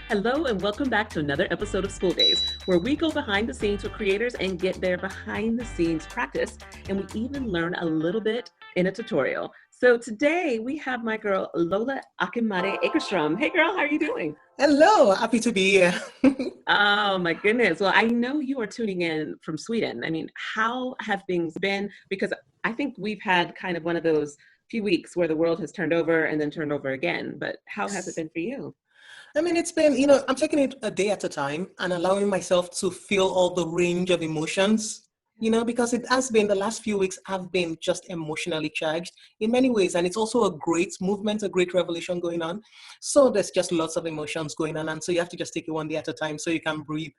Hello, and welcome back to another episode of School Daze, where we go behind the scenes with creators and get their behind the scenes practice, and we even learn a little bit in a tutorial. So today we have my girl, Lola Akinmade Akerstrom. Hey girl, how are you doing? Hello, happy to be here. Oh my goodness. Well, I know you are tuning in from Sweden. I mean, how have things been? Because I think we've had kind of one of those few weeks where the world has turned over and then turned over again. But how has it been for you? I mean, it's been, I'm taking it a day at a time and allowing myself to feel all the range of emotions, because it has been the last few weeks have been just emotionally charged in many ways. And it's also a great movement, a great revolution going on. So there's just lots of emotions going on. And so you have to just take it one day at a time so you can breathe.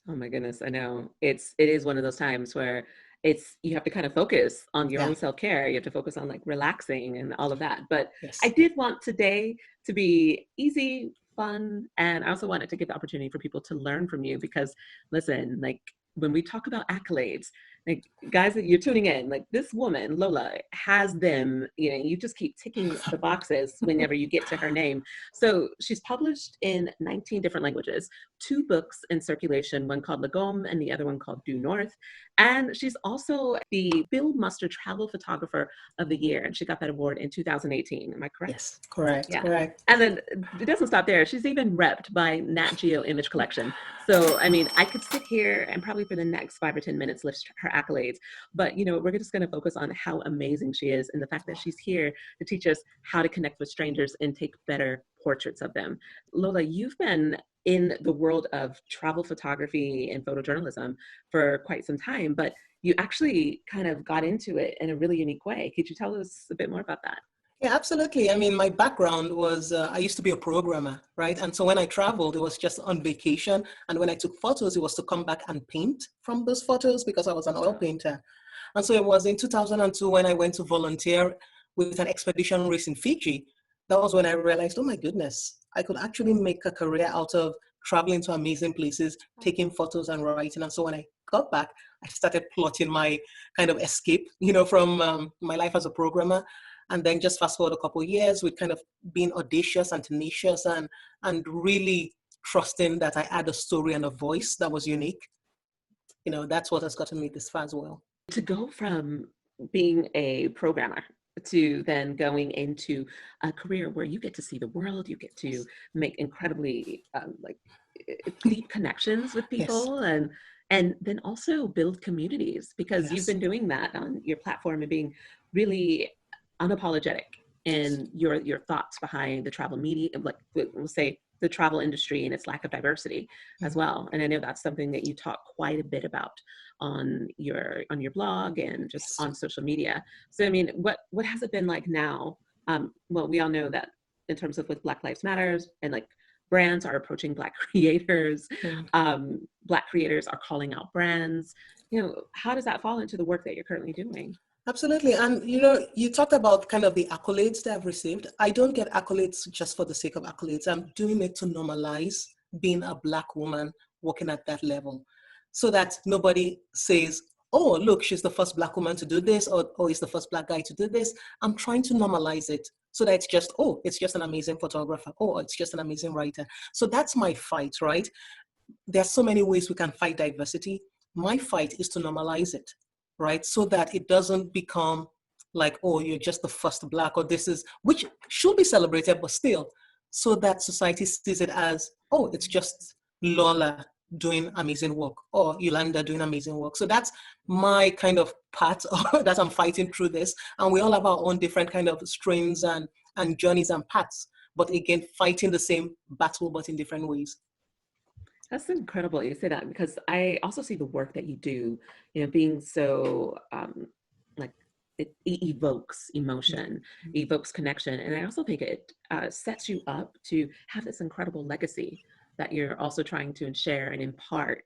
Oh my goodness, I know. It is one of those times where you have to kind of focus on your Yeah, own self-care. You have to focus on like relaxing and all of that. But I yes. did want today to be easy, fun, and I also wanted to give the opportunity for people to learn from you because listen, like when we talk about accolades, like guys that you're tuning in, like this woman, Lola, has them, you just keep ticking the boxes whenever you get to her name. So she's published in 19 different languages, two books in circulation, one called Lagom and the other one called Due North. And she's also the Bill Muster Travel Photographer of the Year. And she got that award in 2018. Am I correct? Yes, correct, Yeah. correct. And then it doesn't stop there. She's even repped by Nat Geo Image Collection. So, I mean, I could sit here and probably for the next 5 or 10 minutes list her accolades. But, we're just going to focus on how amazing she is and the fact that she's here to teach us how to connect with strangers and take better portraits of them. Lola, you've been in the world of travel photography and photojournalism for quite some time, but you actually kind of got into it in a really unique way. Could you tell us a bit more about that? Yeah, absolutely. I mean, my background was I used to be a programmer, right? And so when I traveled, it was just on vacation. And when I took photos, it was to come back and paint from those photos because I was an oil painter. And so it was in 2002 when I went to volunteer with an expedition race in Fiji. That was when I realized, oh my goodness, I could actually make a career out of traveling to amazing places, taking photos and writing. And so when I got back, I started plotting my kind of escape, from my life as a programmer. And then just fast forward a couple of years with kind of being audacious and tenacious and really trusting that I had a story and a voice that was unique. That's what has gotten me this far as well. To go from being a programmer to then going into a career where you get to see the world, you get to make incredibly deep connections with Yes, people and then also build communities because you've yes, been doing that on your platform and being really unapologetic yes, in your thoughts behind the travel media, like we'll say the travel industry and its lack of diversity as mhm, well. And I know that's something that you talk quite a bit about on your blog and just yes, on social media. So I mean, what has it been like now? Well, we all know that in terms of with Black Lives Matters and like brands are approaching Black creators, mhm. Black creators are calling out brands. How does that fall into the work that you're currently doing? Absolutely. And you talked about kind of the accolades that I've received. I don't get accolades just for the sake of accolades. I'm doing it to normalize being a Black woman working at that level so that nobody says, oh, look, she's the first Black woman to do this, or is the first Black guy to do this. I'm trying to normalize it so that it's just, oh, it's just an amazing photographer. Oh, it's just an amazing writer. So that's my fight, right? There's so many ways we can fight diversity. My fight is to normalize it, right? So that it doesn't become like, oh, you're just the first Black, or this is, which should be celebrated, but still, so that society sees it as, oh, it's just Lola doing amazing work, or Eulanda doing amazing work. So that's my kind of part that I'm fighting through this. And we all have our own different kind of strains and journeys and paths, but again, fighting the same battle, but in different ways. That's incredible you say that because I also see the work that you do, being so like it evokes emotion, evokes connection, and I also think it sets you up to have this incredible legacy that you're also trying to share and impart,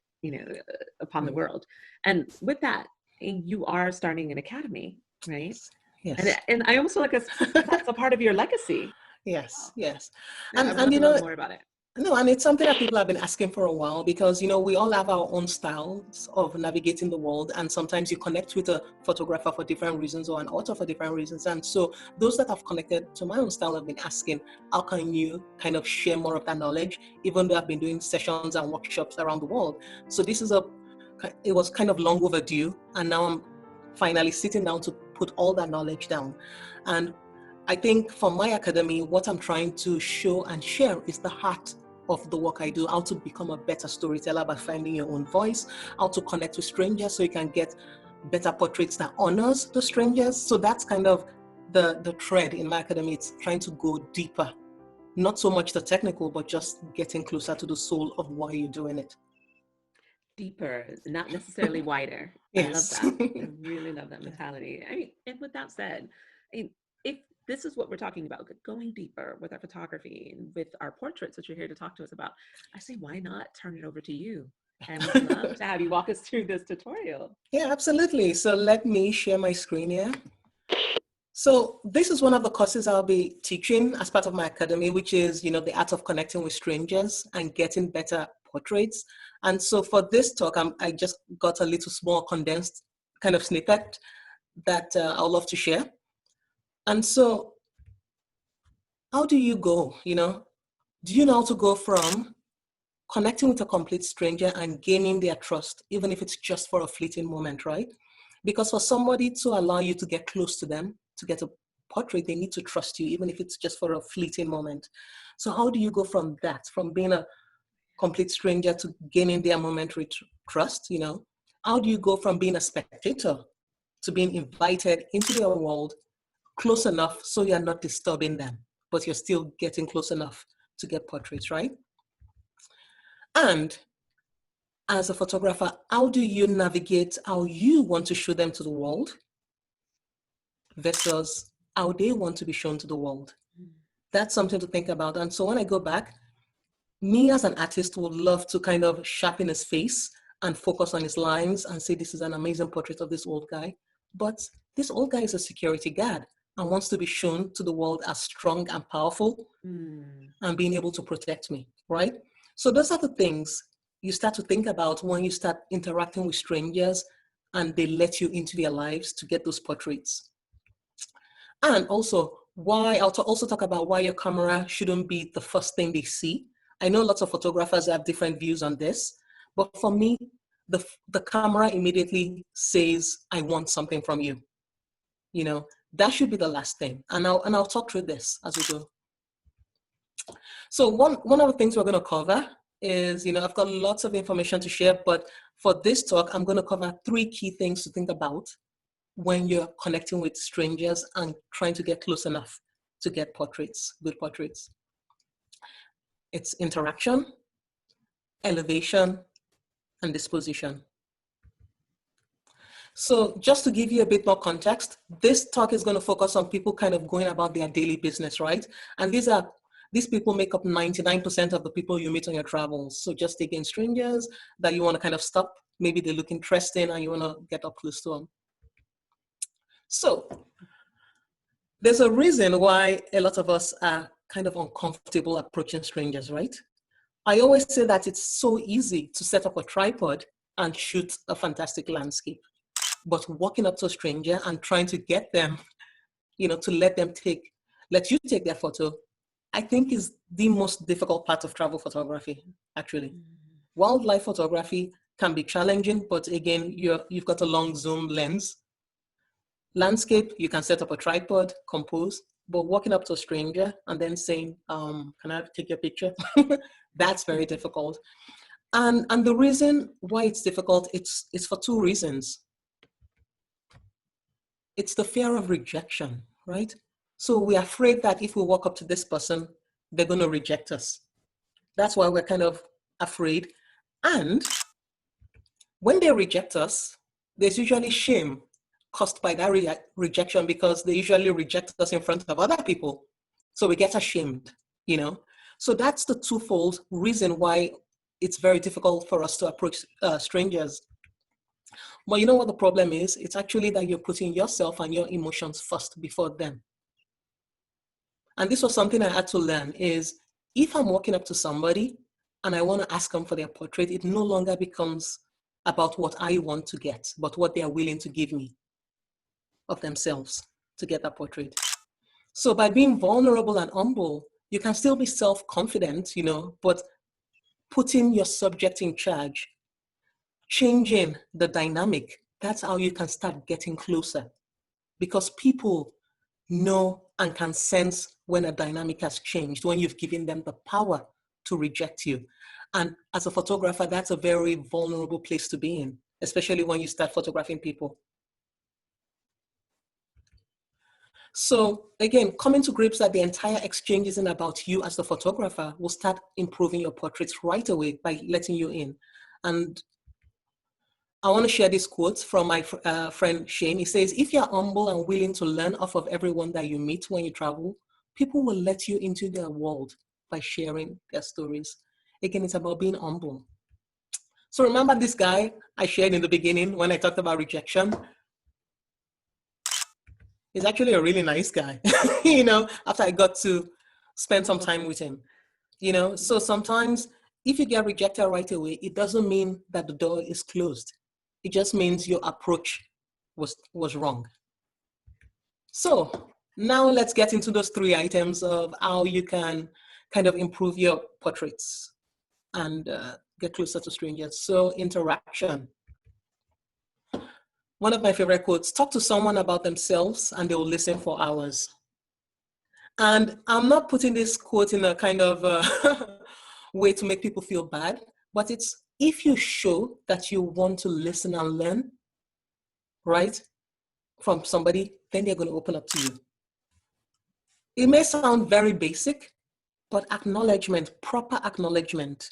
upon the Mm. world. And with that, you are starting an academy, right? Yes, And yes. and I almost feel like that's a part of your legacy. Yes, yes. Yeah, I And would and love you to know know, more about it. No, and it's something that people have been asking for a while because, we all have our own styles of navigating the world. And sometimes you connect with a photographer for different reasons or an author for different reasons. And so those that have connected to my own style have been asking, how can you kind of share more of that knowledge, even though I've been doing sessions and workshops around the world. So it was kind of long overdue. And now I'm finally sitting down to put all that knowledge down. And I think for my academy, what I'm trying to show and share is the heart of the work I do, how to become a better storyteller by finding your own voice, how to connect with strangers so you can get better portraits that honors the strangers. So that's kind of the thread in my academy. It's trying to go deeper, not so much the technical, but just getting closer to the soul of why you're doing it. Deeper, not necessarily wider. Yes. I love that. I really love that mentality. I mean, and with that said, if this is what we're talking about, going deeper with our photography and with our portraits that you're here to talk to us about, I say, why not turn it over to you? And we'd love to have you walk us through this tutorial. Yeah, absolutely. So let me share my screen here. So this is one of the courses I'll be teaching as part of my academy, which is, the art of connecting with strangers and getting better portraits. And so for this talk, I just got a little small condensed kind of snippet that I'd love to share. And so how do you go, do you know how to go from connecting with a complete stranger and gaining their trust, even if it's just for a fleeting moment, right? Because for somebody to allow you to get close to them, to get a portrait, they need to trust you, even if it's just for a fleeting moment. So how do you go from that, from being a complete stranger to gaining their momentary trust, How do you go from being a spectator to being invited into their world close enough so you're not disturbing them, but you're still getting close enough to get portraits, right? And as a photographer, how do you navigate how you want to show them to the world versus how they want to be shown to the world? That's something to think about. And so when I go back, me as an artist would love to kind of sharpen his face and focus on his lines and say, this is an amazing portrait of this old guy. But this old guy is a security guard and wants to be shown to the world as strong and powerful and being able to protect me, right? So those are the things you start to think about when you start interacting with strangers and they let you into their lives to get those portraits. And also, I'll also talk about why your camera shouldn't be the first thing they see. I know lots of photographers have different views on this, but for me, the camera immediately says, I want something from you. That should be the last thing. And I'll talk through this as we go. So one of the things we're going to cover is, I've got lots of information to share, but for this talk, I'm going to cover 3 key things to think about when you're connecting with strangers and trying to get close enough to get portraits, good portraits. It's interaction, elevation, and disposition. So just to give you a bit more context, this talk is going to focus on people kind of going about their daily business, right? And these people make up 99% of the people you meet on your travels. So just taking strangers that you want to kind of stop, maybe they look interesting and you want to get up close to them. So there's a reason why a lot of us are kind of uncomfortable approaching strangers, right? I always say that it's so easy to set up a tripod and shoot a fantastic landscape. But walking up to a stranger and trying to get them, to let you take their photo, I think is the most difficult part of travel photography, actually. Wildlife photography can be challenging, but again, you've got a long zoom lens. Landscape, you can set up a tripod, compose, but walking up to a stranger and then saying, can I take your picture? That's very difficult. And the reason why it's difficult, it's for 2 reasons. It's the fear of rejection, right? So we're afraid that if we walk up to this person, they're going to reject us. That's why we're kind of afraid. And when they reject us, there's usually shame caused by that rejection because they usually reject us in front of other people. So we get ashamed, So that's the twofold reason why it's very difficult for us to approach strangers. But you know what the problem is? It's actually that you're putting yourself and your emotions first before them. And this was something I had to learn is if I'm walking up to somebody and I want to ask them for their portrait, it no longer becomes about what I want to get, but what they are willing to give me of themselves to get that portrait. So by being vulnerable and humble, you can still be self-confident, but putting your subject in charge, changing the dynamic, that's how you can start getting closer. Because people know and can sense when a dynamic has changed, when you've given them the power to reject you. And as a photographer, that's a very vulnerable place to be in, especially when you start photographing people. So again, coming to grips that the entire exchange isn't about you as the photographer will start improving your portraits right away by letting you in. And I want to share this quote from my friend Shane. He says, if you're humble and willing to learn off of everyone that you meet when you travel, people will let you into their world by sharing their stories. Again, it's about being humble. So remember this guy I shared in the beginning when I talked about rejection? He's actually a really nice guy, after I got to spend some time with him, So sometimes if you get rejected right away, it doesn't mean that the door is closed. It just means your approach was wrong. So now let's get into those 3 items of how you can kind of improve your portraits and get closer to strangers. So interaction. One of my favorite quotes, talk to someone about themselves and they will listen for hours. And I'm not putting this quote in a kind of way to make people feel bad, but it's if you show that you want to listen and learn, right, from somebody, then they're going to open up to you. It may sound very basic, but acknowledgement, proper acknowledgement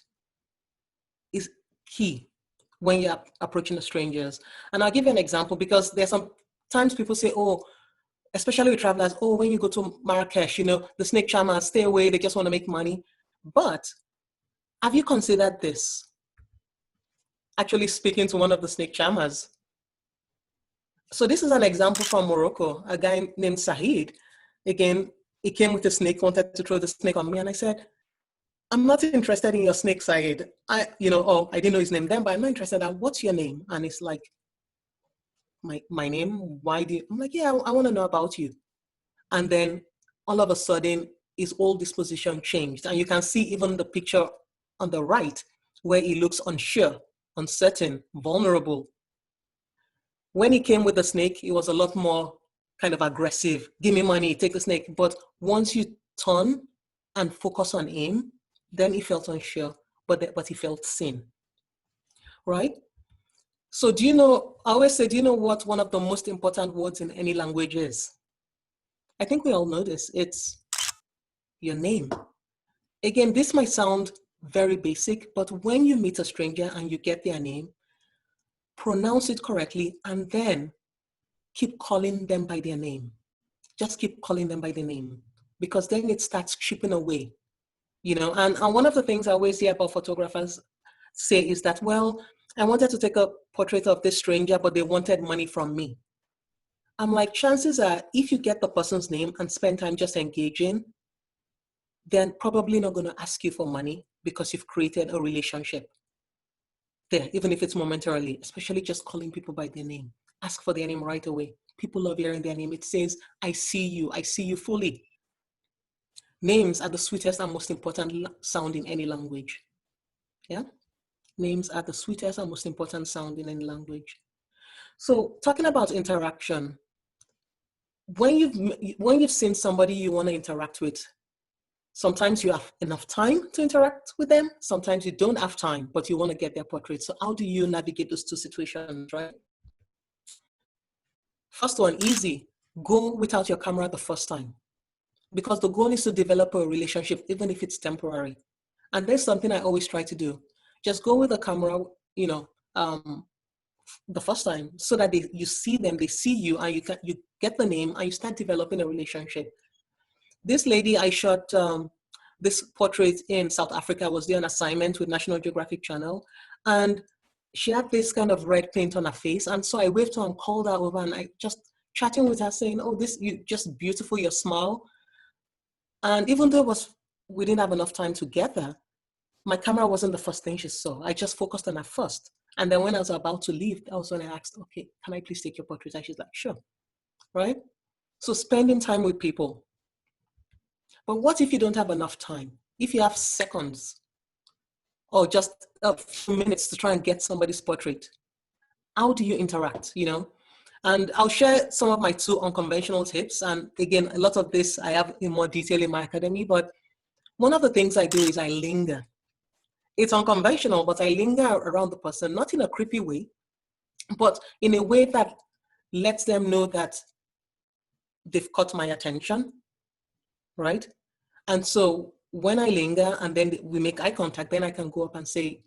is key when you're approaching the strangers. And I'll give you an example because there's sometimes people say, oh, especially with travelers, oh, when you go to Marrakesh, the snake charmers stay away, they just want to make money. But have you considered this? Actually speaking to one of the snake charmers. So this is an example from Morocco, a guy named Sahid. Again, he came with a snake, wanted to throw the snake on me. And I said, I'm not interested in your snake, Sahid. I didn't know his name then, but I'm not interested in what's your name? And it's like, my name, why do you? I'm like, yeah, I want to know about you. And then all of a sudden, his whole disposition changed. And you can see even the picture on the right, where he looks unsure, uncertain, vulnerable. When he came with the snake, he was a lot more kind of aggressive. Give me money, take the snake. But once you turn and focus on him, then he felt unsure, but he felt seen, right? So I always say, do you know what one of the most important words in any language is? I think we all know this. It's your name. Again, this might sound very basic, but when you meet a stranger and you get their name, pronounce it correctly and then keep calling them by their name. Just keep calling them by their name because then it starts chipping away, And one of the things I always hear about photographers say is that, well, I wanted to take a portrait of this stranger, but they wanted money from me. I'm like, chances are, if you get the person's name and spend time just engaging, they're probably not going to ask you for money because you've created a relationship there, even if it's momentarily, especially just calling people by their name. Ask for their name right away. People love hearing their name. It says, I see you fully. Names are the sweetest and most important sound in any language. Yeah? Names are the sweetest and most important sound in any language. So talking about interaction, when you've seen somebody you want to interact with, sometimes you have enough time to interact with them. Sometimes you don't have time, but you want to get their portrait. So how do you navigate those 2 situations, right? First one, easy. Go without your camera the first time. Because the goal is to develop a relationship, even if it's temporary. And there's something I always try to do. Just go with the camera, the first time so that you see them, they see you, and you get the name and you start developing a relationship. This lady I shot this portrait in South Africa was doing an assignment with National Geographic Channel, and she had this kind of red paint on her face. And so I waved to her and called her over, and I just chatting with her saying, oh, you just beautiful, your smile. And even though it was we didn't have enough time together, my camera wasn't the first thing she saw. I just focused on her first. And then when I was about to leave, that was when I asked, okay, can I please take your portrait? And she's like, sure, right? So spending time with people. But what if you don't have enough time? If you have seconds or just a few minutes to try and get somebody's portrait, how do you interact, you know? And I'll share some of my 2 unconventional tips. And again, a lot of this I have in more detail in my academy, but one of the things I do is I linger. It's unconventional, but I linger around the person, not in a creepy way, but in a way that lets them know that they've caught my attention, right? And so when I linger and then we make eye contact, then I can go up and say,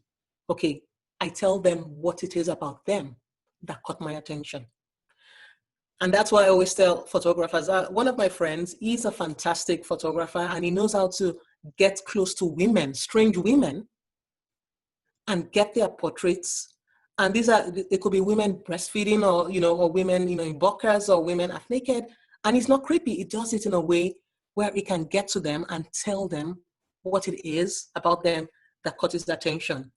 okay, I tell them what it is about them that caught my attention. And that's why I always tell photographers, one of my friends, he's a fantastic photographer and he knows how to get close to women, strange women, and get their portraits. And it could be women breastfeeding or, you know, or women, you know, in burqas or women half naked. And it's not creepy. It does it in a way where it can get to them and tell them what it is about them that caught his attention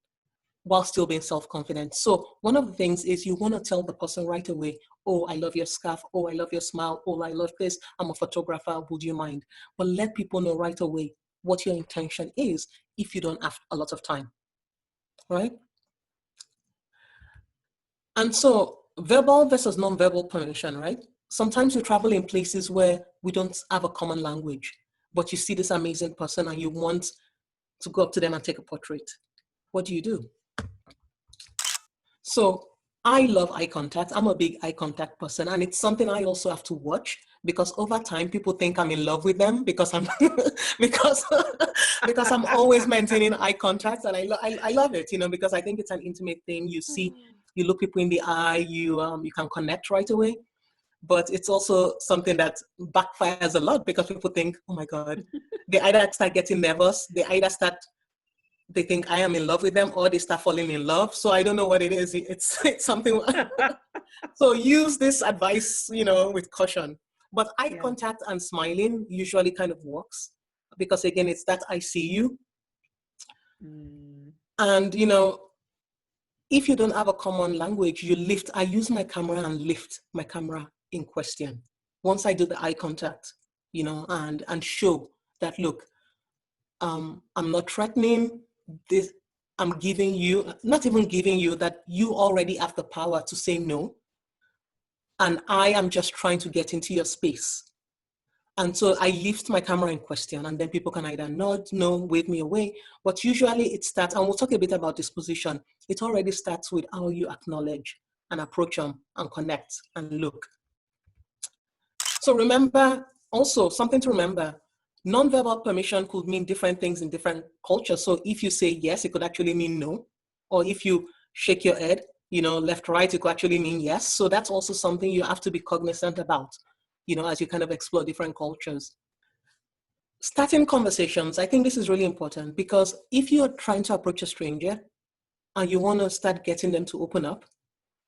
while still being self-confident. So one of the things is you want to tell the person right away, oh, I love your scarf. Oh, I love your smile. Oh, I love this. I'm a photographer. Would you mind? But let people know right away what your intention is if you don't have a lot of time, right? And so verbal versus non-verbal permission, right? Sometimes you travel in places where we don't have a common language, but you see this amazing person and you want to go up to them and take a portrait. What do? So I love eye contact. I'm a big eye contact person, and it's something I also have to watch because over time people think I'm in love with them because I'm because I'm always maintaining eye contact, and I love it, you know, because I think it's an intimate thing. You see, you look people in the eye, you can connect right away. But it's also something that backfires a lot because people think, oh my God, they either start getting nervous, they think I am in love with them, or they start falling in love. So I don't know what it is. It's something. So use this advice, you know, with caution. But eye contact and smiling usually kind of works because again, it's that I see you. And, you know, if you don't have a common language, I use my camera and lift my camera in question. Once I do the eye contact, you know, and show that, look, I'm not threatening this. I'm giving you, not even giving you, that you already have the power to say no. And I am just trying to get into your space. And so I lift my camera in question, and then people can either nod, no, wave me away. But usually it starts, and we'll talk a bit about disposition. It already starts with how you acknowledge and approach them and connect and look. So remember, also something to remember, non-verbal permission could mean different things in different cultures. So if you say yes, it could actually mean no. Or if you shake your head, you know, left, right, it could actually mean yes. So that's also something you have to be cognizant about, you know, as you kind of explore different cultures. Starting conversations, I think this is really important because if you're trying to approach a stranger and you want to start getting them to open up,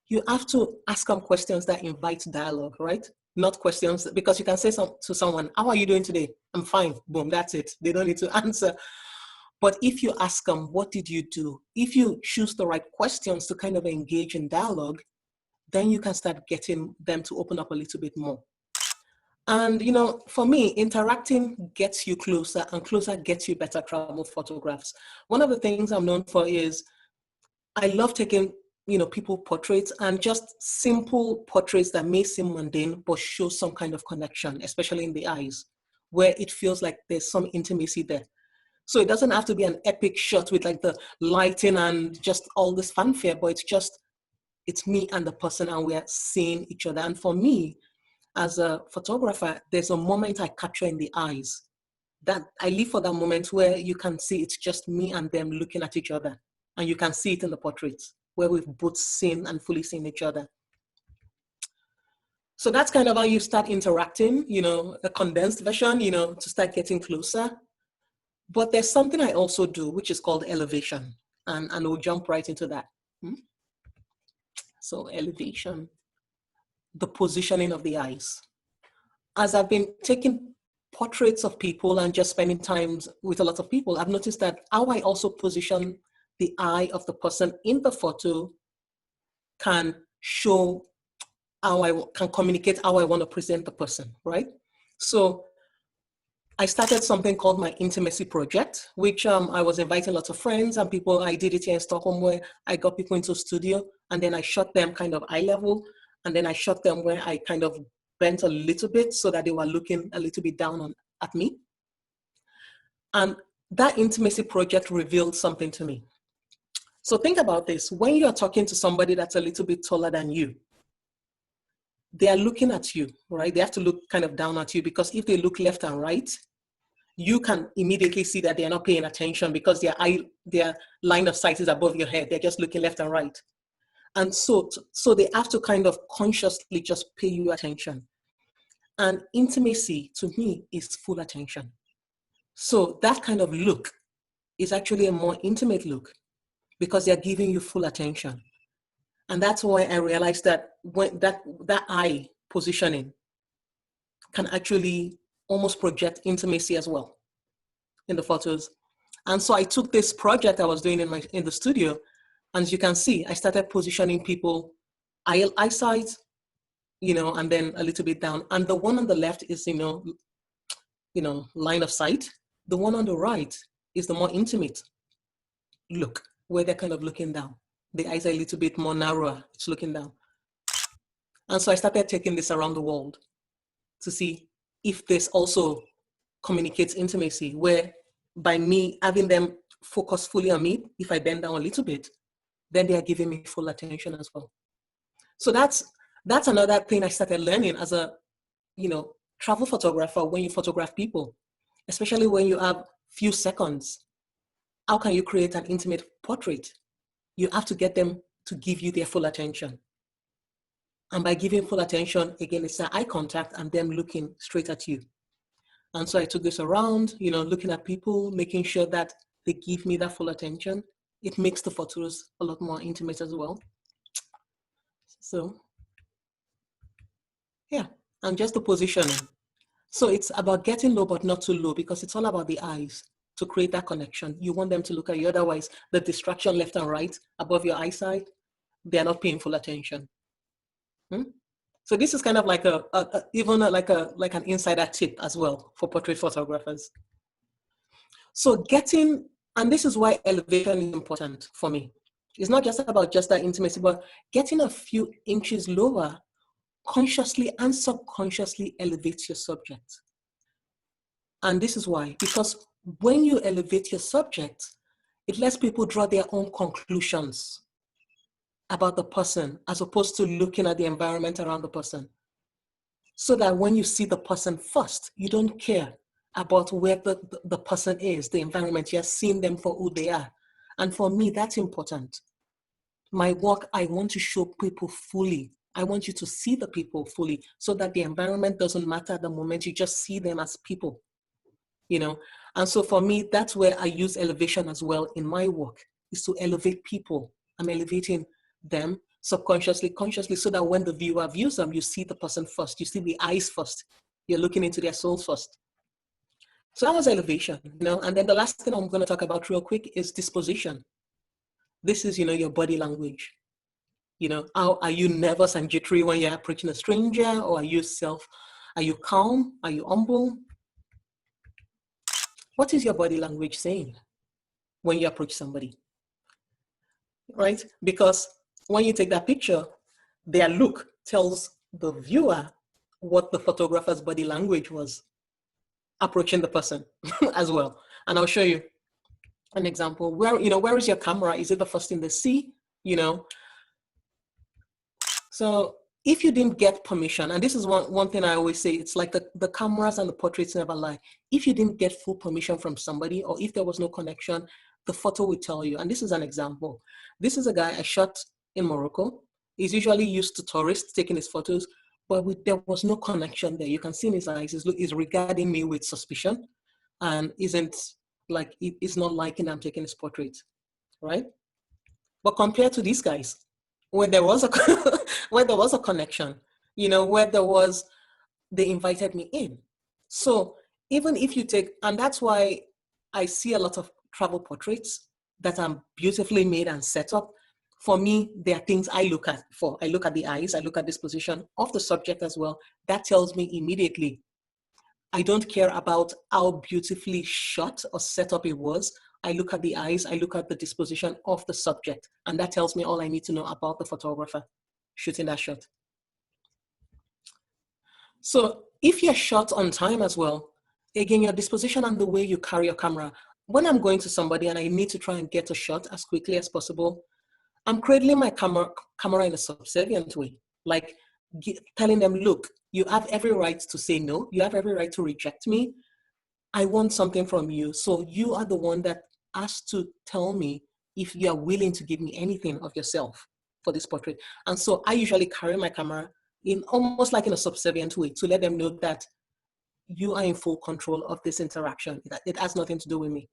you have to ask them questions that invite dialogue, right? Not questions, because you can say to someone, how are you doing today? I'm fine, boom, that's it. They don't need to answer. But if you ask them, what did you do? If you choose the right questions to kind of engage in dialogue, then you can start getting them to open up a little bit more. And, you know, for me, interacting gets you closer, and closer gets you better travel photographs. One of the things I'm known for is I love taking, you know, people portraits, and just simple portraits that may seem mundane, but show some kind of connection, especially in the eyes, where it feels like there's some intimacy there. So it doesn't have to be an epic shot with like the lighting and just all this fanfare, but it's me and the person, and we're seeing each other. And for me, as a photographer, there's a moment I capture in the eyes that I live for, that moment where you can see it's just me and them looking at each other. And you can see it in the portraits where we've both seen and fully seen each other. So that's kind of how you start interacting, you know, a condensed version, you know, to start getting closer. But there's something I also do, which is called elevation. And we'll jump right into that. So elevation, the positioning of the eyes. As I've been taking portraits of people and just spending time with a lot of people, I've noticed that how I also position the eye of the person in the photo can show how I can communicate how I want to present the person, right? So I started something called my intimacy project, which I was inviting lots of friends and people. I did it here in Stockholm, where I got people into a studio and then I shot them kind of eye level. And then I shot them where I kind of bent a little bit so that they were looking a little bit down at me. And that intimacy project revealed something to me. So think about this. When you're talking to somebody that's a little bit taller than you, they are looking at you, right? They have to look kind of down at you, because if they look left and right, you can immediately see that they're not paying attention because their line of sight is above your head. They're just looking left and right. And so they have to kind of consciously just pay you attention. And intimacy, to me, is full attention. So that kind of look is actually a more intimate look because they're giving you full attention. And that's why I realized that when that eye positioning can actually almost project intimacy as well in the photos. And so I took this project I was doing in the studio, and as you can see, I started positioning people eyesight, and then a little bit down. And the one on the left is, line of sight. The one on the right is the more intimate look, where they're kind of looking down. The eyes are a little bit more narrower, it's looking down. And so I started taking this around the world to see if this also communicates intimacy, where by me having them focus fully on me, if I bend down a little bit, then they are giving me full attention as well. So that's another thing I started learning as a, travel photographer. When you photograph people, especially when you have few seconds, how can you create an intimate portrait? You have to get them to give you their full attention. And by giving full attention, again, it's that eye contact and them looking straight at you. And so I took this around, looking at people, making sure that they give me that full attention. It makes the photos a lot more intimate as well. So, yeah, and just the positioning. So it's about getting low, but not too low, because it's all about the eyes to create that connection. You want them to look at you. Otherwise, the distraction left and right above your eyesight, they're not paying full attention. So this is kind of like like an insider tip as well for portrait photographers. So and this is why elevation is important for me. It's not just about just that intimacy, but getting a few inches lower consciously and subconsciously elevates your subject. And this is why, because when you elevate your subject, it lets people draw their own conclusions about the person, as opposed to looking at the environment around the person. So that when you see the person first, you don't care about where the person is, the environment. You're seeing them for who they are. And for me, that's important. My work, I want to show people fully. I want you to see the people fully, so that the environment doesn't matter at the moment. You just see them as people, And so for me, that's where I use elevation as well in my work, is to elevate people. I'm elevating them subconsciously, consciously, so that when the viewer views them, you see the person first. You see the eyes first. You're looking into their souls first. So that was elevation, And then the last thing I'm going to talk about real quick is disposition. This is, your body language. How are you nervous and jittery when you're approaching a stranger, or are you calm? Are you humble? What is your body language saying when you approach somebody? Right? Because when you take that picture, their look tells the viewer what the photographer's body language was approaching the person as well. And I'll show you an example. Where is your camera? Is it the first thing they see? So if you didn't get permission, and this is one thing I always say, it's like the cameras and the portraits never lie. If you didn't get full permission from somebody, or if there was no connection, the photo will tell you. And this is an example. This is a guy I shot in Morocco. He's usually used to tourists taking his photos, but there was no connection there. You can see in his eyes, he's regarding me with suspicion, and he's not liking I'm taking his portrait, right? But compared to these guys, where there was a connection, where they invited me in. So even if you take, and that's why I see a lot of travel portraits that are beautifully made and set up. For me, there are things I look at for. I look at the eyes, I look at disposition of the subject as well. That tells me immediately. I don't care about how beautifully shot or set up it was. I look at the eyes, I look at the disposition of the subject, and that tells me all I need to know about the photographer shooting that shot. So if you're shot on time as well, again, your disposition and the way you carry your camera. When I'm going to somebody and I need to try and get a shot as quickly as possible, I'm cradling my camera in a subservient way, like telling them, look, you have every right to say no. You have every right to reject me. I want something from you. So you are the one that has to tell me if you are willing to give me anything of yourself for this portrait. And so I usually carry my camera in almost like in a subservient way to let them know that you are in full control of this interaction. It has nothing to do with me.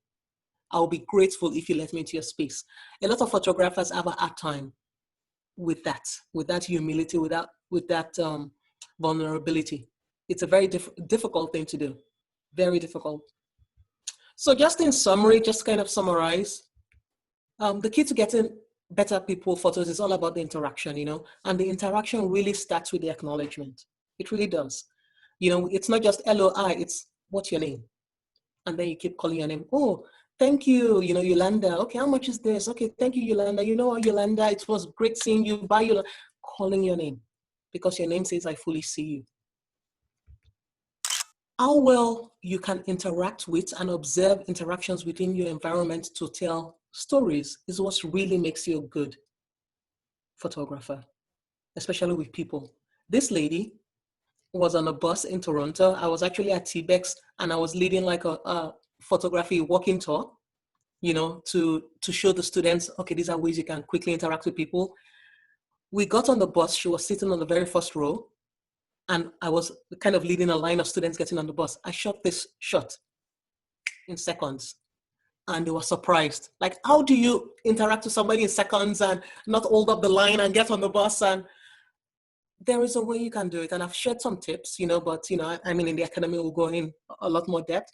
I'll be grateful if you let me into your space. A lot of photographers have a hard time with that humility, with that vulnerability. It's a very difficult thing to do, very difficult. So just in summary, just kind of summarize, the key to getting better people photos is all about the interaction, and the interaction really starts with the acknowledgement. It really does. It's not just hello, hi, it's what's your name? And then you keep calling your name. Oh, thank you, Eulanda. Okay, how much is this? Okay, thank you, Eulanda. Eulanda, it was great seeing you. Bye, Eulanda. Calling your name because your name says, I fully see you. How well you can interact with and observe interactions within your environment to tell stories is what really makes you a good photographer, especially with people. This lady was on a bus in Toronto. I was actually at TBEX and I was leading like a photography walking tour, to show the students, okay, these are ways you can quickly interact with people. We got on the bus. She was sitting on the very first row and I was kind of leading a line of students getting on the bus. I shot this shot in seconds and they were surprised. Like, how do you interact with somebody in seconds and not hold up the line and get on the bus? And there is a way you can do it. And I've shared some tips, but, I mean, in the academy, we'll go in a lot more depth.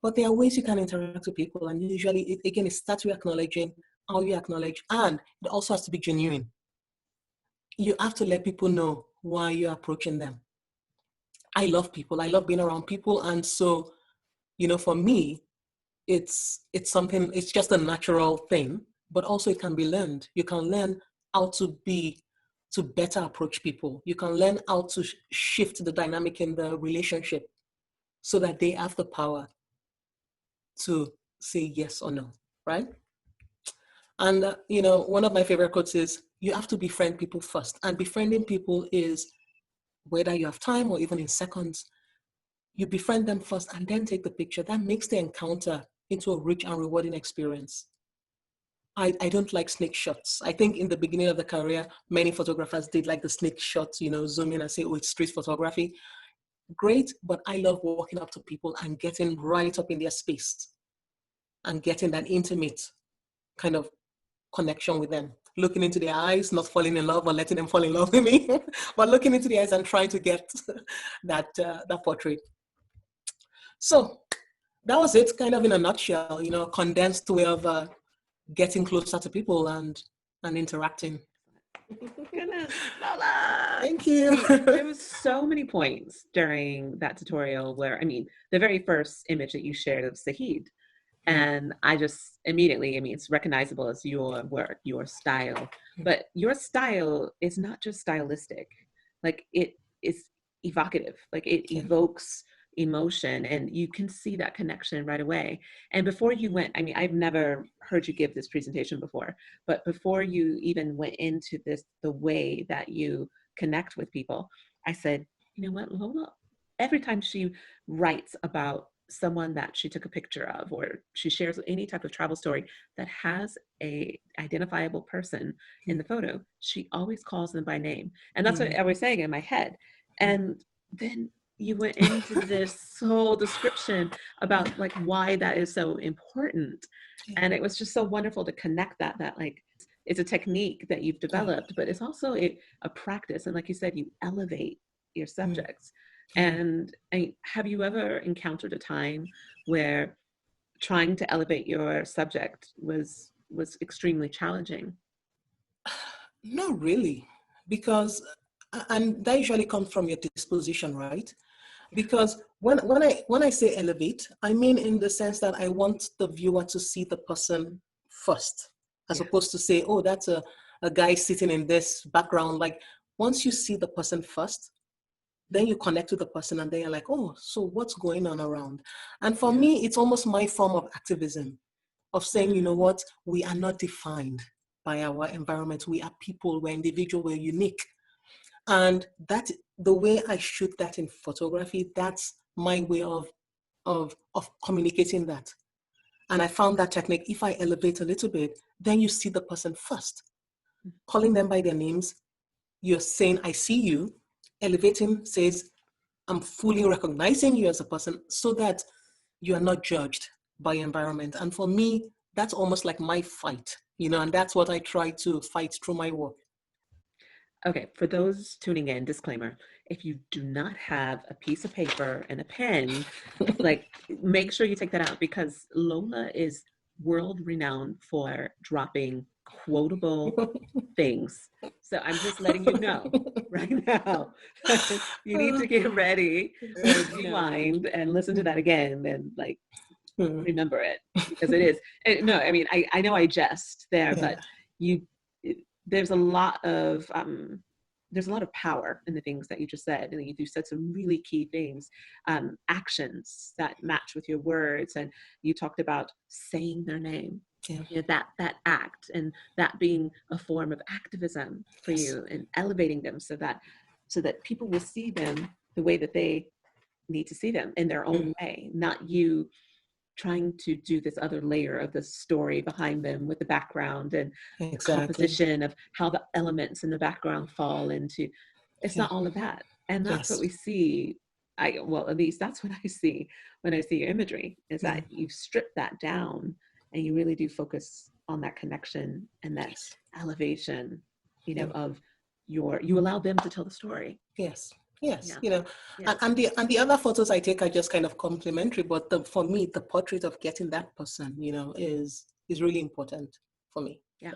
But there are ways you can interact with people. And usually, it starts with acknowledging how you acknowledge. And it also has to be genuine. You have to let people know why you're approaching them. I love people. I love being around people. And so, for me, it's something, it's just a natural thing, but also it can be learned. You can learn how to better approach people. You can learn how to shift the dynamic in the relationship so that they have the power to say yes or no, right? And, one of my favorite quotes is, you have to befriend people first. And befriending people is, whether you have time or even in seconds, you befriend them first and then take the picture. That makes the encounter into a rich and rewarding experience. I don't like snake shots. I think in the beginning of the career, many photographers did like the snake shots, zoom in and say, oh, it's street photography. Great, but I love walking up to people and getting right up in their space and getting that intimate kind of connection with them. Looking into their eyes, not falling in love or letting them fall in love with me, but looking into the eyes and trying to get that portrait. So that was it, kind of in a nutshell, condensed way of getting closer to people and interacting. Goodness, Lola! Thank you. There was so many points during that tutorial where, the very first image that you shared of Sahid, and I just immediately, it's recognizable as your work, your style, but your style is not just stylistic, like it is evocative, like it evokes emotion, and you can see that connection right away. And before you went, I've never heard you give this presentation before, but before you even went into this, the way that you connect with people, I said, you know what, Lola, every time she writes about someone that she took a picture of, or she shares any type of travel story that has a identifiable person in the photo, she always calls them by name. And that's what I was saying in my head. And then you went into this whole description about like why that is so important. And it was just so wonderful to connect that like it's a technique that you've developed, but it's also a practice. And like you said, you elevate your subjects. And have you ever encountered a time where trying to elevate your subject was extremely challenging? Not really, because and that usually comes from your disposition, right? Yeah. Because when I say elevate, I mean in the sense that I want the viewer to see the person first, as Yeah. opposed to say, oh, that's a guy sitting in this background. Like once you see the person first, then you connect with the person and then you're like, oh, so what's going on around? And for Yeah. me, it's almost my form of activism of saying, you know Mm. what, we are not defined by our environment. We are people, we're individual, we're unique. And that the way I shoot that in photography, that's my way of communicating that. And I found that technique, if I elevate a little bit, then you see the person first. Calling them by their names, you're saying, I see you. Elevating says, I'm fully recognizing you as a person so that you are not judged by environment. And for me, that's almost like my fight, and that's what I try to fight through my work. Okay, for those tuning in, disclaimer, if you do not have a piece of paper and a pen, like make sure you take that out because Lola is world renowned for dropping quotable things. So I'm just letting you know right now. You need to get ready or rewind and listen to that again and like remember it because it is. No, I mean I know I jest there, but Yeah. you there's a lot of power in the things that you just said, and you said some really key things, actions that match with your words, and you talked about saying their name. Yeah. That act and that being a form of activism for Yes. you and elevating them so that people will see them the way that they need to see them in their own way, not you trying to do this other layer of the story behind them with the background and the Exactly. composition of how the elements in the background fall into. It's Yeah. not all of that, and that's what Yes. we see. Well, at least that's what I see when I see your imagery, is Yeah. that you strip that down and you really do focus on that connection and that Yes. elevation, Yeah. of you allow them to tell the story. Yes. Yes. Yeah. Yeah. And the other photos I take are just kind of complimentary, but for me, the portrait of getting that person, is really important for me. Yeah.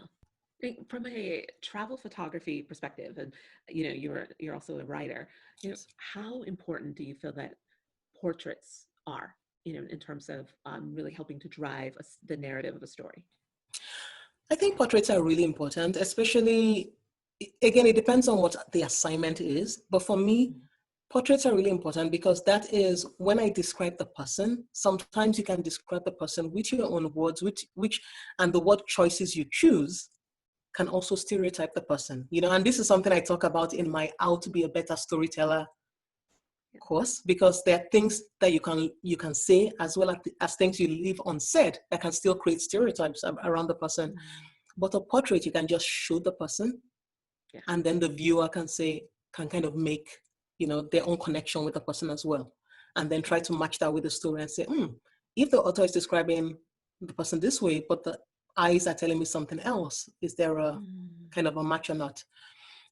From a travel photography perspective, and you're also a writer, Yes. how important do you feel that portraits are, in terms of really helping to drive the narrative of a story? I think portraits are really important, especially, again, it depends on what the assignment is. But for me, portraits are really important because that is when I describe the person. Sometimes you can describe the person with your own words, which and the word choices you choose can also stereotype the person. And this is something I talk about in my How to Be a Better Storyteller course, because there are things that you can say as well as things you leave unsaid that can still create stereotypes around the person. But a portrait, you can just show the person, Yeah. and then the viewer can kind of make, their own connection with the person as well. And then try to match that with the story and say, if the author is describing the person this way, but the eyes are telling me something else, is there a kind of a match or not?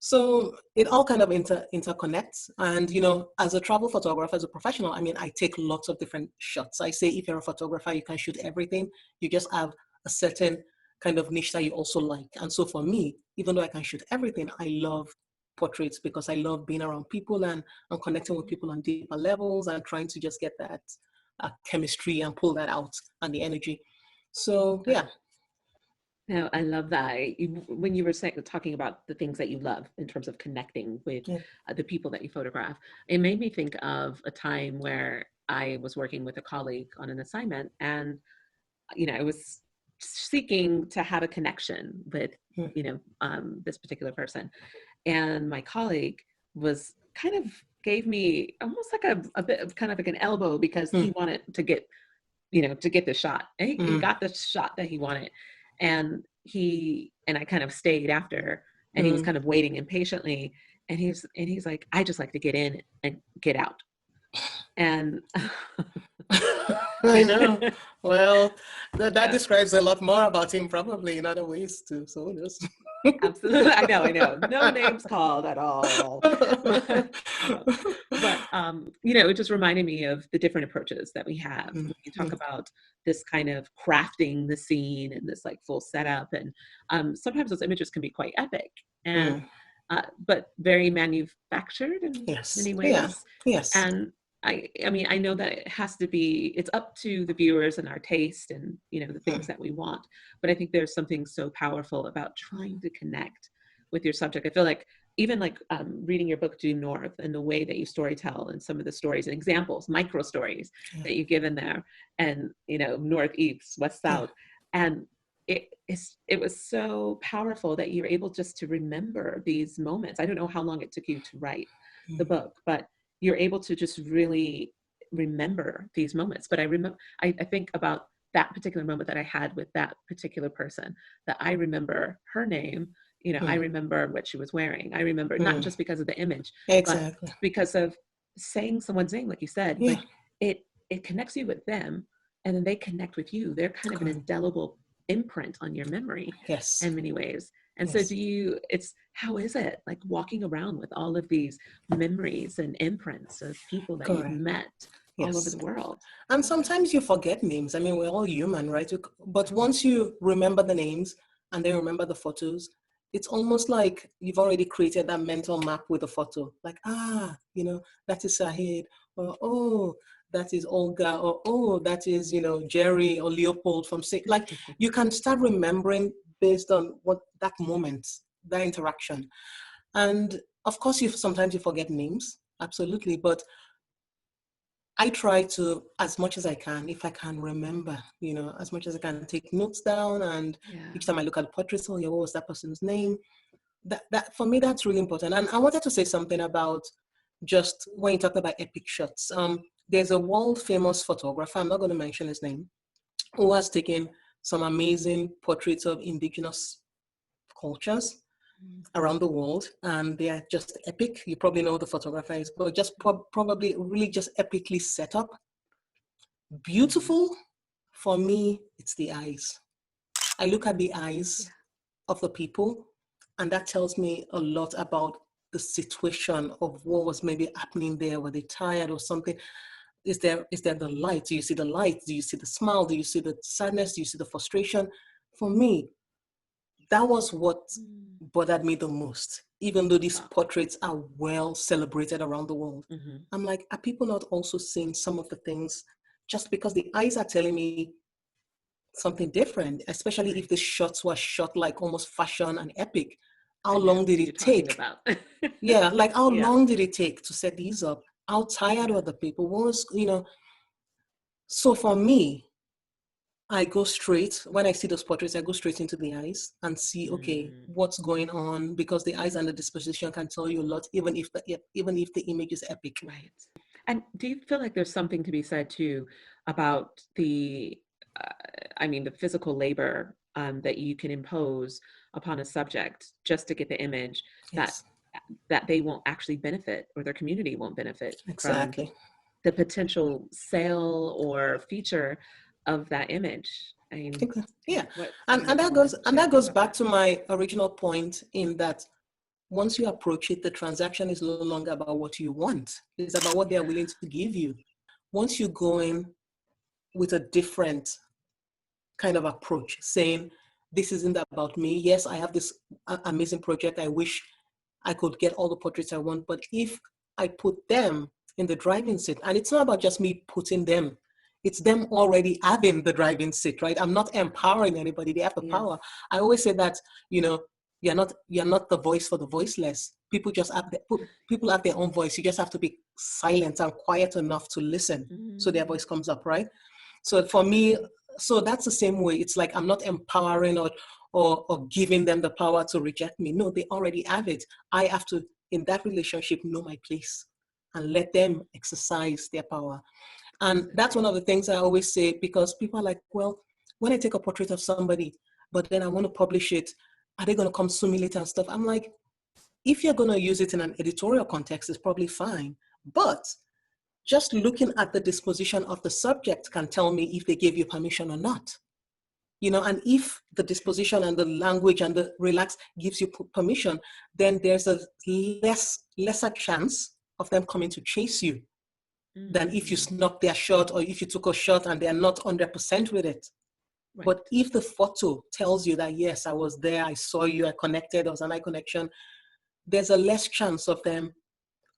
So it all kind of interconnects. And, as a travel photographer, as a professional, I mean, I take lots of different shots. I say, if you're a photographer, you can shoot everything. You just have a certain kind of niche that you also like. And so for me, even though I can shoot everything, I love portraits because I love being around people and connecting with people on deeper levels and trying to just get that chemistry and pull that out and the energy. So yeah. No, I love that. When you were talking about the things that you love in terms of connecting with Yeah. the people that you photograph, it made me think of a time where I was working with a colleague on an assignment, and I was seeking to have a connection with this particular person, and my colleague was kind of gave me almost like a bit of kind of like an elbow because he wanted to get the shot. And he got the shot that he wanted. And I kind of stayed after, and he was kind of waiting impatiently. And he's like, I just like to get in and get out. And I know. Well, that describes a lot more about him, probably in other ways too. So just Absolutely. I know. No names called at all. But it just reminded me of the different approaches that we have when you talk about this kind of crafting the scene and this like full setup. And sometimes those images can be quite epic and but very manufactured in Yes. many Yeah. ways. Yes. And I mean, I know that it's up to the viewers and our taste and, the things that we want. But I think there's something so powerful about trying to connect with your subject. I feel like even like reading your book, Due North, and the way that you storytell and some of the stories and examples, micro stories that you give in there, and, North, East, West, South. And it was so powerful that you're able just to remember these moments. I don't know how long it took you to write the book, but you're able to just really remember these moments. But I think about that particular moment that I had with that particular person, that I remember her name, I remember what she was wearing. I remember not just because of the image, but because of saying someone's name, like you said, like it connects you with them and then they connect with you. They're kind of an indelible imprint on your memory in many ways. And so how is it like walking around with all of these memories and imprints of people that you've met all over the world? And sometimes you forget names. I mean, we're all human, right? But once you remember the names and then remember the photos, it's almost like you've already created that mental map with a photo. Like, that is Sahid, or oh, that is Olga, or oh, that is, Jerry or Leopold from like you can start remembering based on what that moment, that interaction. And of course, sometimes you forget names, absolutely. But I try to, as much as I can, if I can remember, as much as I can take notes down. And each time I look at the portrait, what was that person's name? That for me, that's really important. And I wanted to say something about just when you talk about epic shots. There's a world famous photographer, I'm not going to mention his name, who has taken some amazing portraits of indigenous cultures around the world, and they are just epic. You probably know who the photographer is, but just probably really just epically set up. Beautiful. For me, it's the eyes. I look at the eyes of the people, and that tells me a lot about the situation of what was maybe happening there. Were they tired or something? Is there the light? Do you see the light? Do you see the smile? Do you see the sadness? Do you see the frustration? For me, that was what bothered me the most, even though these portraits are well celebrated around the world. I'm like, are people not also seeing some of the things just because the eyes are telling me something different, especially if the shots were shot like almost fashion and epic? How long did it take? Like how long did it take to set these up? How tired were the people? What was, so for me, I go straight, when I see those portraits, I go straight into the eyes and see, okay, what's going on? Because the eyes and the disposition can tell you a lot, even if the image is epic. Right. And do you feel like there's something to be said too about the physical labor that you can impose upon a subject just to get the image that they won't actually benefit, or their community won't benefit from the potential sale or feature of that image? I mean, and that goes back to my original point, in that once you approach it, the transaction is no longer about what you want. It's about what they are willing to give you. Once you go in with a different kind of approach, saying, this isn't about me. Yes, I have this amazing project. I wish I could get all the portraits I want, but if I put them in the driving seat, and it's not about just me putting them, it's them already having the driving seat, right? I'm not empowering anybody. They have the power. I always say that, you're not the voice for the voiceless. People just have people have their own voice. You just have to be silent and quiet enough to listen, so their voice comes up, right? So for me, so that's the same way. It's like I'm not empowering or giving them the power to reject me. No, they already have it. I have to, in that relationship, know my place and let them exercise their power. And that's one of the things I always say, because people are like, well, when I take a portrait of somebody, but then I want to publish it, are they going to come sue me later and stuff? I'm like, if you're going to use it in an editorial context, it's probably fine. But just looking at the disposition of the subject can tell me if they gave you permission or not. And if the disposition and the language and the relax gives you permission, then there's a lesser chance of them coming to chase you than if you snuck their shot or if you took a shot and they're not 100% with it. Right. But if the photo tells you that, yes, I was there, I saw you, I connected, there was an eye connection, there's a less chance of them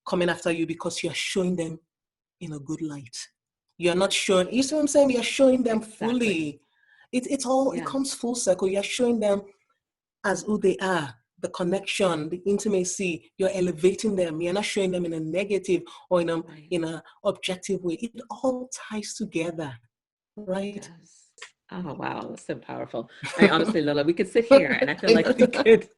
coming after you because you're showing them in a good light. You're not showing, you see what I'm saying? You're showing them fully. It comes full circle. You're showing them as who they are, the connection, the intimacy. You're elevating them. You're not showing them in a negative or in a objective way. It all ties together, right? Oh, wow. That's so powerful. Honestly, Lola, we could sit here and I feel like we could.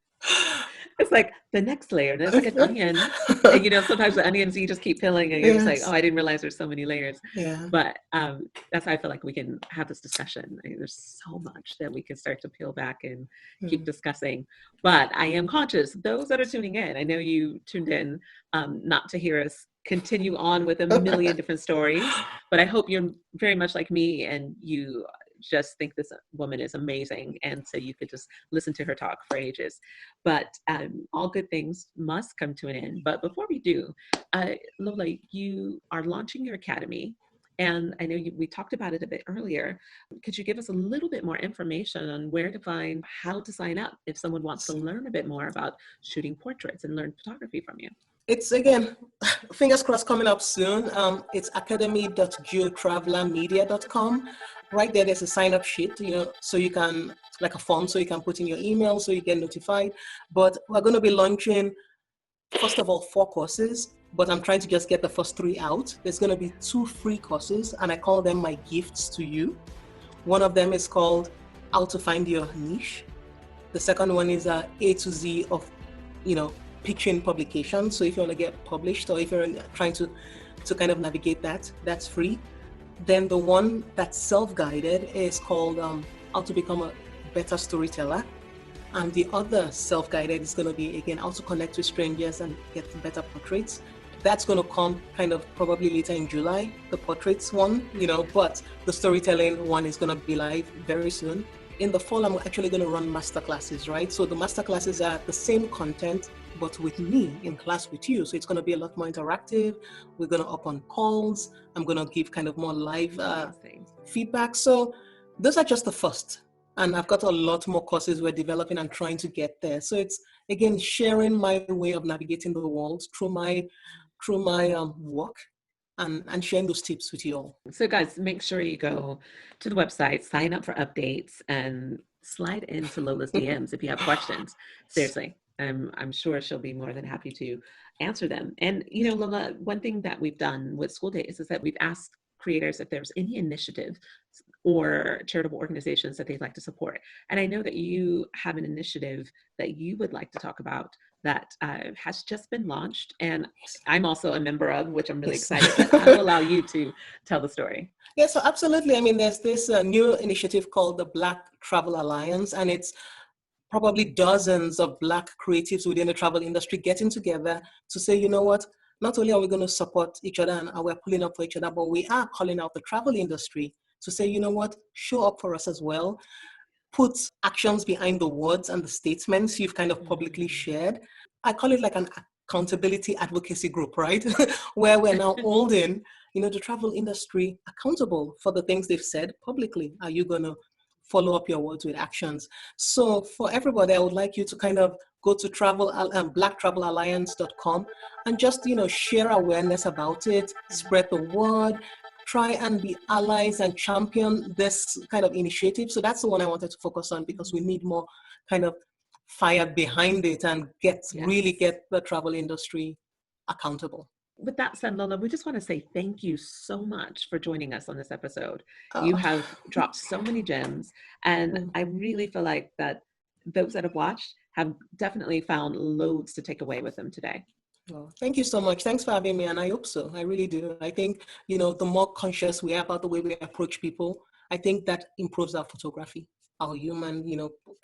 It's like the next layer. It's like an onion. And, sometimes the onions you just keep peeling and you're just like, oh, I didn't realize there's so many layers. Yeah. But that's how I feel like we can have this discussion. There's so much that we can start to peel back and keep discussing. But I am conscious, those that are tuning in, I know you tuned in not to hear us continue on with a million different stories, but I hope you're very much like me and you just think this woman is amazing, and so you could just listen to her talk for ages. But all good things must come to an end. But before we do, Lola, you are launching your academy, and I know we talked about it a bit earlier. Could you give us a little bit more information on where to find, how to sign up if someone wants to learn a bit more about shooting portraits and learn photography from you? It's, again, fingers crossed, coming up soon. It's academy.geotravelermedia.com. Right there's a sign-up sheet, so you can, like a form, so you can put in your email so you get notified. But we're going to be launching, first of all, 4 courses, but I'm trying to just get the first 3 out. There's going to be 2 free courses, and I call them my gifts to you. One of them is called How to Find Your Niche. The second one is A to Z of, pitching publication. So if you want to get published or if you're trying to kind of navigate that, that's free. Then the one that's self-guided is called How to Become a Better Storyteller. And the other self-guided is going to be, again, how to connect with strangers and get better portraits. That's going to come kind of probably later in July, the portraits one, but the storytelling one is going to be live very soon. In the fall, I'm actually going to run masterclasses, right? So the masterclasses are the same content, but with me in class with you. So it's going to be a lot more interactive. We're going to up on calls. I'm going to give kind of more live feedback. So those are just the first. And I've got a lot more courses we're developing and trying to get there. So it's, again, sharing my way of navigating the world through my work and sharing those tips with you all. So guys, make sure you go to the website, sign up for updates, and slide into Lola's DMs if you have questions. Seriously, I'm sure she'll be more than happy to answer them. And, Lola, one thing that we've done with School Daze is that we've asked creators if there's any initiative or charitable organizations that they'd like to support. And I know that you have an initiative that you would like to talk about that has just been launched, and I'm also a member of, which I'm really excited, but I will allow you to tell the story. Yeah, so absolutely. I mean, there's this new initiative called the Black Travel Alliance, and it's probably dozens of Black creatives within the travel industry getting together to say, you know what, not only are we going to support each other and we're pulling up for each other, but we are calling out the travel industry to say, you know what, show up for us as well. Put actions behind the words and the statements you've kind of publicly shared. I call it like an accountability advocacy group, right? Where we're now holding, the travel industry accountable for the things they've said publicly. Are you going to follow up your words with actions? So for everybody, I would like you to kind of go to blacktravelalliance.com and just, share awareness about it, spread the word, try and be allies and champion this kind of initiative. So that's the one I wanted to focus on, because we need more kind of fire behind it and really get the travel industry accountable. With that said, Lola, we just want to say thank you so much for joining us on this episode. You have dropped so many gems, and I really feel like that those that have watched have definitely found loads to take away with them today. Well, thank you so much. Thanks for having me, and I hope so. I really do. I think, the more conscious we are about the way we approach people, I think that improves our photography, our human,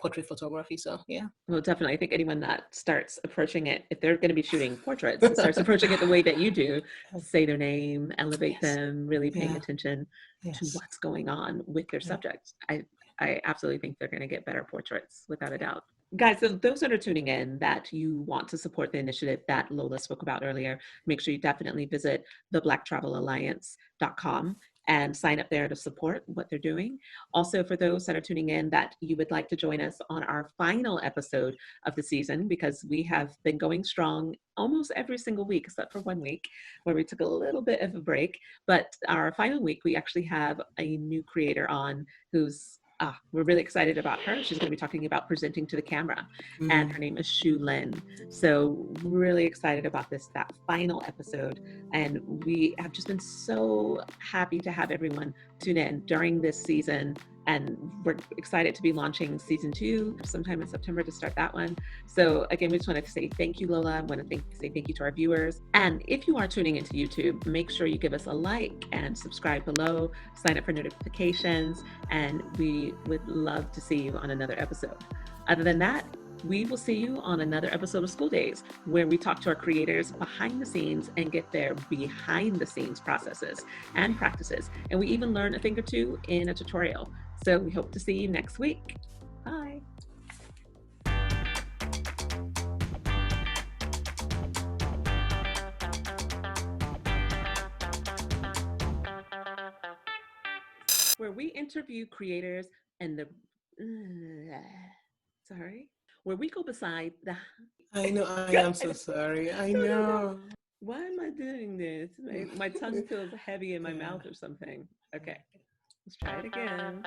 portrait photography. So, yeah. Well, definitely. I think anyone that starts approaching it, if they're going to be shooting portraits, and starts approaching it the way that you do, say their name, elevate them, really paying attention to what's going on with their subject. I I absolutely think they're going to get better portraits without a doubt. Guys, so those that are tuning in that you want to support the initiative that Lola spoke about earlier, make sure you definitely visit theblacktravelalliance.com and sign up there to support what they're doing. Also, for those that are tuning in that you would like to join us on our final episode of the season, because we have been going strong almost every single week, except for 1 week where we took a little bit of a break. But our final week, we actually have a new creator on who's we're really excited about her. She's going to be talking about presenting to the camera, and her name is Eulanda. So we're really excited about that final episode, and we have just been so happy to have everyone tune in during this season. And we're excited to be launching season 2 sometime in September to start that one. So again, we just wanted to say thank you, Lola. I want to say thank you to our viewers. And if you are tuning into YouTube, make sure you give us a like and subscribe below, sign up for notifications, and we would love to see you on another episode. Other than that, we will see you on another episode of School Daze, where we talk to our creators behind the scenes and get their behind the scenes processes and practices. And we even learn a thing or two in a tutorial. So we hope to see you next week. Bye. Where we interview creators and where we go beside the... I know, I am so sorry. I know. Why am I doing this? My tongue feels heavy in my mouth or something. Okay, let's try it again.